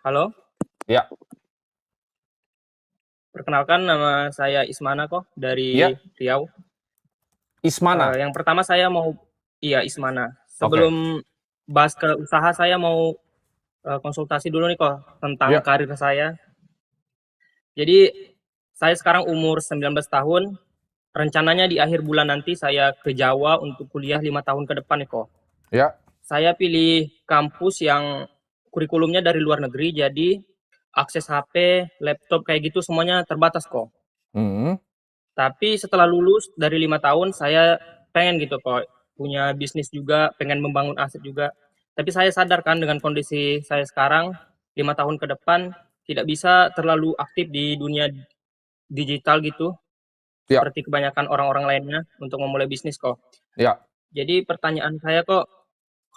Halo, Ya, perkenalkan nama saya Ismana kok dari ya, Riau. Ismana. Yang pertama saya mau, iya Ismana. Oke. Sebelum bahas ke usaha saya mau konsultasi dulu nih kok tentang Ya, karir saya. Jadi saya sekarang umur 19 tahun. Rencananya di akhir bulan nanti saya ke Jawa untuk kuliah 5 tahun ke depan nih kok. ya. Saya pilih kampus yang kurikulumnya dari luar negeri, jadi akses HP, laptop kayak gitu semuanya terbatas kok. Hmm. Tapi setelah lulus dari 5 tahun, saya pengen gitu kok punya bisnis juga, pengen membangun aset juga. Tapi saya sadar kan dengan kondisi saya sekarang, 5 tahun ke depan tidak bisa terlalu aktif di dunia digital gitu, Ya, seperti kebanyakan orang-orang lainnya untuk memulai bisnis kok. ya. Jadi pertanyaan saya kok,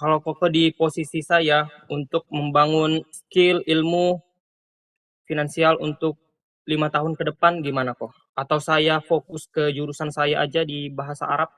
kalau koko di posisi saya untuk membangun skill, ilmu, finansial untuk 5 tahun ke depan gimana kok? Atau saya fokus ke jurusan saya aja di bahasa Arab?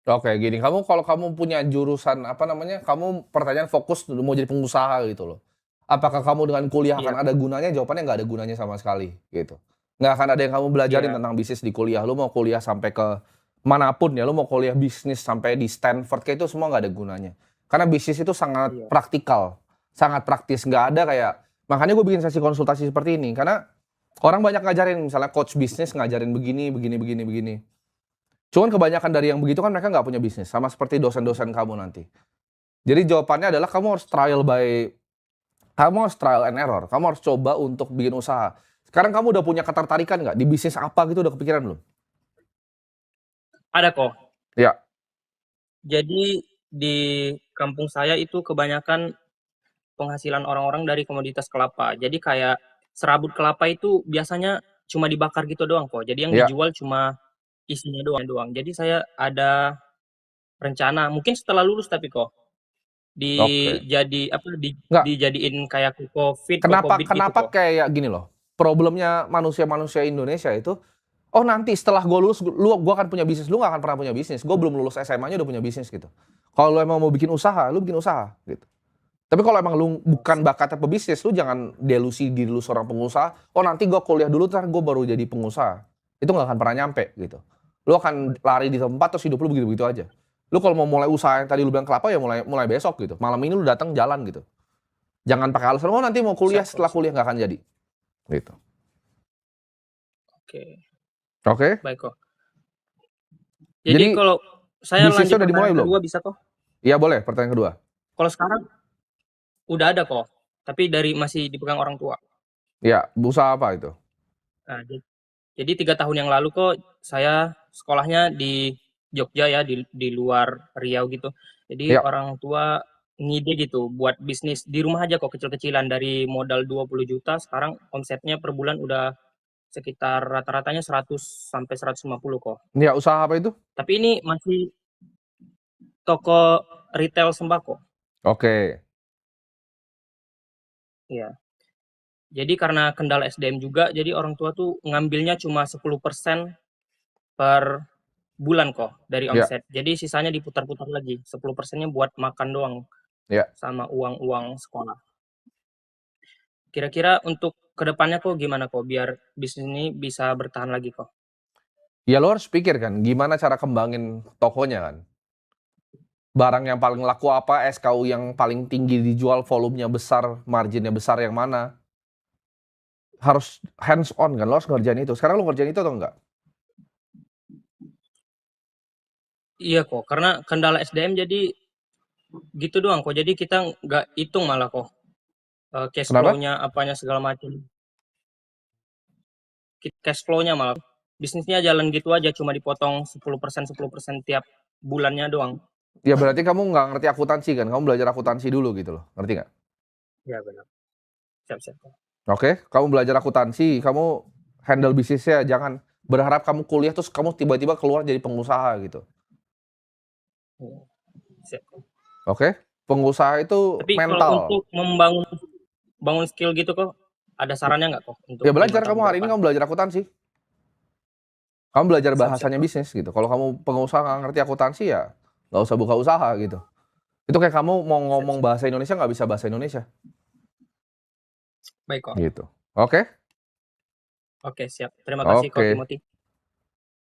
Oke, gini, kalau kamu punya jurusan apa namanya? Kamu pertanyaan fokus mau jadi pengusaha gitu loh. Apakah kamu dengan kuliah Iya, akan ada gunanya? Jawabannya nggak ada gunanya sama sekali gitu. Nggak akan ada yang kamu belajarin iya, tentang bisnis di kuliah. Lu mau kuliah sampai ke manapun ya, lu mau kuliah bisnis sampai di Stanford kayak itu semua nggak ada gunanya. Karena bisnis itu sangat iya, praktikal, sangat praktis. Nggak ada kayak makanya gue bikin sesi konsultasi seperti ini karena orang banyak ngajarin misalnya coach bisnis ngajarin begini, begini, begini, begini. Cuman kebanyakan dari yang begitu kan mereka nggak punya bisnis, sama seperti dosen-dosen kamu nanti. Jadi jawabannya adalah kamu harus trial and error. Kamu harus coba untuk bikin usaha. Sekarang kamu udah punya ketertarikan nggak di bisnis apa gitu udah kepikiran belum? ada kok. Ya, Jadi di kampung saya itu kebanyakan penghasilan orang-orang dari komoditas kelapa. Jadi kayak serabut kelapa itu biasanya cuma dibakar gitu doang kok. Jadi yang ya, dijual cuma isinya doang. Jadi saya ada rencana, mungkin setelah lulus tapi kok oke. Nggak, dijadiin kayak kenapa kokobit gitu kenapa kok. kayak gini loh. Problemnya manusia-manusia Indonesia itu, oh nanti setelah gue lulus, gue akan punya bisnis. Lu nggak akan pernah punya bisnis. Gue belum lulus SMA-nya udah punya bisnis gitu. Kalau lu emang mau bikin usaha, lu bikin usaha gitu. Tapi kalau emang lu bukan bakatnya pebisnis, lu jangan delusi diri lu seorang pengusaha. Oh nanti gue kuliah dulu, ntar gue baru jadi pengusaha. Itu nggak akan pernah nyampe gitu. Lu akan lari di tempat terus hidup lu begitu-begitu aja. Lu kalau mau mulai usaha yang tadi lu bilang kelapa ya mulai mulai besok gitu. Malam ini lu datang jalan gitu. Jangan pakai alasan, oh nanti mau kuliah Siap kok, setelah siap. kuliah nggak akan jadi. Gitu. Oke, Oke. baik kok. Jadi Jadi kalau saya bisnisnya lanjut udah dimulai pertanyaan belum? kedua bisa kok? Iya boleh, pertanyaan kedua. Kalau sekarang udah ada kok, tapi dari masih dipegang orang tua. Iya, usaha apa itu? Nah, jadi 3 tahun yang lalu kok saya sekolahnya di Jogja ya, di luar Riau gitu. Jadi Iya. orang tua ngide gitu buat bisnis di rumah aja kok kecil-kecilan dari modal 20 juta sekarang omsetnya per bulan udah sekitar rata-ratanya 100 sampai 150 kok. Iya, usaha apa itu? Tapi ini masih toko retail sembako. Oke. Iya. Jadi karena kendala SDM juga, jadi orang tua tuh ngambilnya cuma 10% per bulan kok dari Iya, omset. Jadi sisanya diputar-putar lagi. 10%-nya buat makan doang iya. sama uang-uang sekolah. Kira-kira untuk kedepannya kok gimana kok biar bisnis ini bisa bertahan lagi kok? Ya lo harus pikir kan, gimana cara kembangin tokonya kan. Barang yang paling laku apa, SKU yang paling tinggi dijual, volumenya besar, marginnya besar yang mana. Harus hands on kan, lo harus ngerjain itu. Sekarang lo ngerjain itu atau enggak? Iya kok, karena kendala SDM jadi gitu doang kok. Jadi kita nggak hitung malah kok cash Kenapa? flow-nya apanya segala macam. Cash flow-nya malah bisnisnya jalan gitu aja cuma dipotong 10% tiap bulannya doang. Ya berarti kamu nggak ngerti akuntansi kan, kamu belajar akuntansi dulu gitu loh, ngerti nggak? Iya benar. Siap-siap. Oke, kamu belajar akuntansi, kamu handle bisnisnya, jangan berharap kamu kuliah terus kamu tiba-tiba keluar jadi pengusaha gitu. Iya, siap. Oke? Pengusaha itu Tapi kalau mental. untuk membangun bangun skill gitu kok, ada sarannya nggak kok untuk Ya lima belajar tahun kamu ke hari ini depan? kamu belajar akuntansi. Kamu belajar Siap-siap bahasanya kok. bisnis gitu. Kalau kamu pengusaha nggak ngerti akuntansi ya nggak usah buka usaha gitu. Itu kayak kamu mau ngomong Siap-siap. bahasa Indonesia nggak bisa bahasa Indonesia. Baik kok. gitu. Oke? Oke, siap. Terima kasih Ko Oke. Timothy.